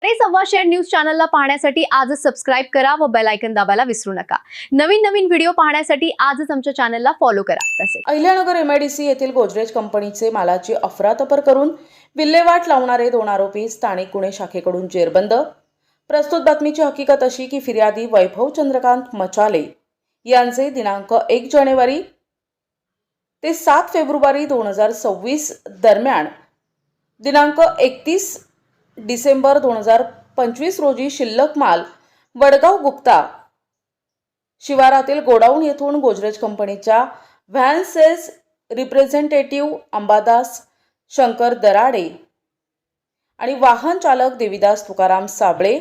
साडे सव्वाशे न्यूज चॅनलला पाहण्यासाठी आजच सबस्क्राइब करा व बेल आयकॉन दाबायला विसरू नका। नवीन व्हिडिओ पाहण्यासाठी आजच आमच्या चॅनलला फॉलो करा। तसेच अहिल्यानगर एमआयडीसी येथील गोदरेज कंपनीचे मालाची अफरातफर करून विल्हेवाट लावणारे 2 आरोपी स्थानिक गुन्हे शाखेकडून जेरबंद। प्रस्तुत बातमीची हकीकत अशी की फिर्यादी वैभव चंद्रकांत मचाले यांचे दिनांक 1 जानेवारी ते 7 फेब्रुवारी 2026 दरम्यान दिनांक 31 डिसेंबर 2025 रोजी शिल्लक माल वडगाव गुप्ता शिवारातील गोडाऊन येथून गोदरेज कंपनीच्या van sales representative Ambadas Shankar Darade आणि वाहन चालक देविदास तुकाराम साबळे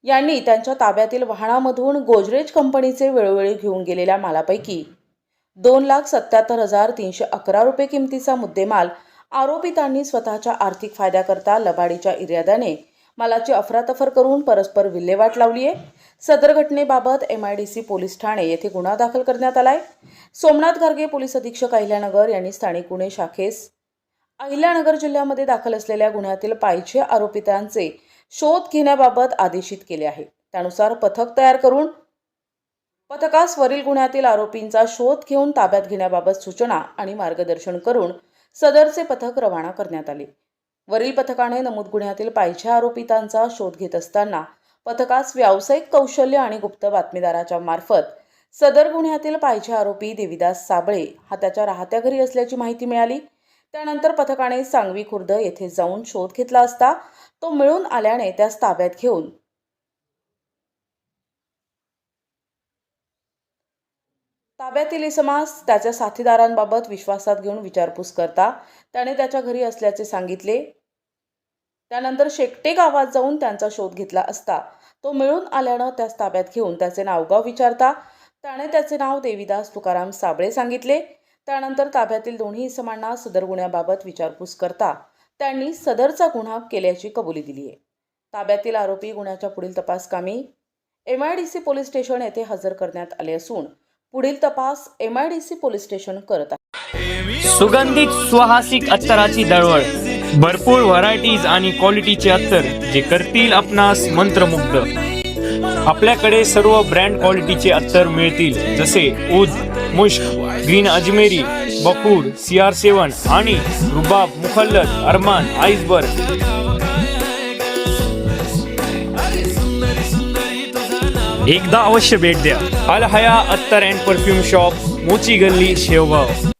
यांनी त्यांच्या ताब्यातील वाहनामधून गोदरेज कंपनीचे वेळोवेळी घेऊन गेलेल्या मालापैकी 2,77,311 रुपये किमतीचा मुद्देमाल आरोपितांनी स्वतःच्या आर्थिक फायद्याकरता लबाडीच्या इराद्याने मालाची अफरातफर करून परस्पर विल्हेवाट लावली आहे। सदर घटनेबाबत एमआयडीसी पोलीस ठाणे येथे गुन्हा दाखल करण्यात आलाय। सोमनाथ गार्गे पोलीस अधीक्षक अहिल्यानगर यांनी स्थानिक गुन्हे शाखेस अहिल्यानगर जिल्ह्यामध्ये दाखल असलेल्या गुन्ह्यातील पायचे आरोपितांचे शोध घेण्याबाबत आदेशित केले आहे। त्यानुसार पथक तयार करून पथकास वरील गुन्ह्यातील आरोपींचा शोध घेऊन ताब्यात घेण्याबाबत सूचना आणि मार्गदर्शन करून सदरचे पथक रवाना करण्यात आले। वरील पथकाने नमूद गुन्ह्यातील पायचे आरोपितांचा शोध घेत असताना पथकास व्यावसायिक कौशल्य आणि गुप्त बातमीदाराच्या मार्फत सदर गुन्ह्यातील पायचे आरोपी देविदास साबळे हा त्याच्या राहत्या घरी असल्याची माहिती मिळाली। त्यानंतर पथकाने सांगवी खुर्द येथे जाऊन शोध घेतला असता तो मिळून आल्याने त्यास ताब्यात घेऊन ताब्यातील इसमास त्याच्या साथीदारांबाबत विश्वासात घेऊन विचारपूस करता त्याने त्याच्या घरी असल्याचे सांगितले। त्यानंतर शेकटे गावात जाऊन त्यांचा शोध घेतला असता तो मिळून आल्याने त्यास ताब्यात घेऊन त्याचे नावगाव विचारता त्याने त्याचे नाव देविदास तुकाराम साबळे सांगितले। त्यानंतर ताब्यातील दोन्ही इसमांना सदर गुन्ह्याबाबत विचारपूस करता त्यांनी सदरचा गुन्हा केल्याची कबुली दिली आहे। ताब्यातील आरोपी गुन्ह्याच्या पुढील तपासकामी एमआयडीसी पोलीस स्टेशन येथे हजर करण्यात आले असून पुढील तपास एमआयडीसी पोलीस स्टेशन करत आहे। सुगंधित सुवासिक अत्तराची दळवळ, भरपूर व्हरायटीज आणि क्वालिटीचे अत्तर जे करतील आपणास मंत्रमुग्ध। आपल्याकडे सर्व ब्रँड क्वालिटीचे अत्तर मिळतील जसे उद, मुश्क, ग्रीन अजमेरी, बकूड, CR7 आणि रुबाब, मुखल्लद, अरमान, आइसबर्ग। एकदा अवश्य भेट द्या। अल हया अत्तर अँड परफ्यूम शॉप, मोची गल्ली, शेवगाव।